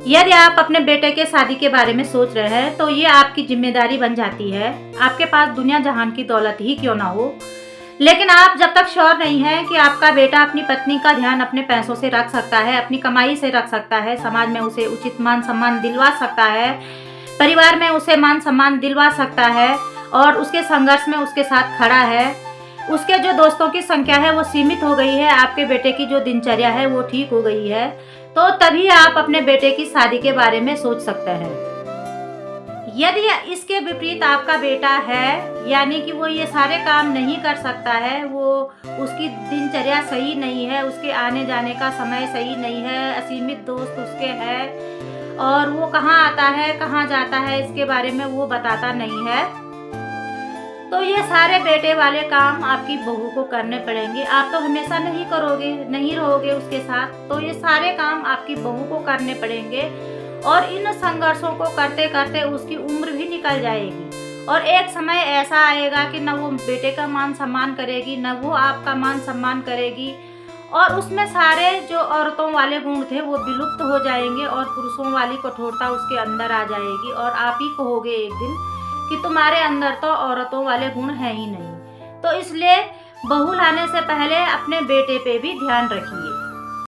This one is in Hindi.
यदि आप अपने बेटे के शादी के बारे में सोच रहे हैं तो ये आपकी जिम्मेदारी बन जाती है। आपके पास दुनिया जहान की दौलत ही क्यों ना हो, लेकिन आप जब तक श्योर नहीं हैं कि आपका बेटा अपनी पत्नी का ध्यान अपने पैसों से रख सकता है, अपनी कमाई से रख सकता है, समाज में उसे उचित मान सम्मान दिलवा सकता है, परिवार में उसे मान सम्मान दिलवा सकता है और उसके संघर्ष में उसके साथ खड़ा है, उसके जो दोस्तों की संख्या है वो सीमित हो गई है, आपके बेटे की जो दिनचर्या है वो ठीक हो गई है, तो तभी आप अपने बेटे की शादी के बारे में सोच सकते हैं। यदि इसके विपरीत आपका बेटा है, यानी कि वो ये सारे काम नहीं कर सकता है, वो उसकी दिनचर्या सही नहीं है, उसके आने जाने का समय सही नहीं है, असीमित दोस्त उसके हैं और वो कहाँ आता है कहाँ जाता है इसके बारे में वो बताता नहीं है, तो ये सारे बेटे वाले काम आपकी बहू को करने पड़ेंगे। आप तो हमेशा नहीं करोगे, नहीं रहोगे उसके साथ, तो ये सारे काम आपकी बहू को करने पड़ेंगे और इन संघर्षों को करते करते उसकी उम्र भी निकल जाएगी और एक समय ऐसा आएगा कि न वो बेटे का मान सम्मान करेगी, न वो आपका मान सम्मान करेगी और उसमें सारे जो औरतों वाले गुण थे वो विलुप्त हो जाएंगे और पुरुषों वाली कठोरता उसके अंदर आ जाएगी और आप ही कहोगे एक दिन कि तुम्हारे अंदर तो औरतों वाले गुण हैं ही नहीं। तो इसलिए बहू लाने से पहले अपने बेटे पे भी ध्यान रखिए।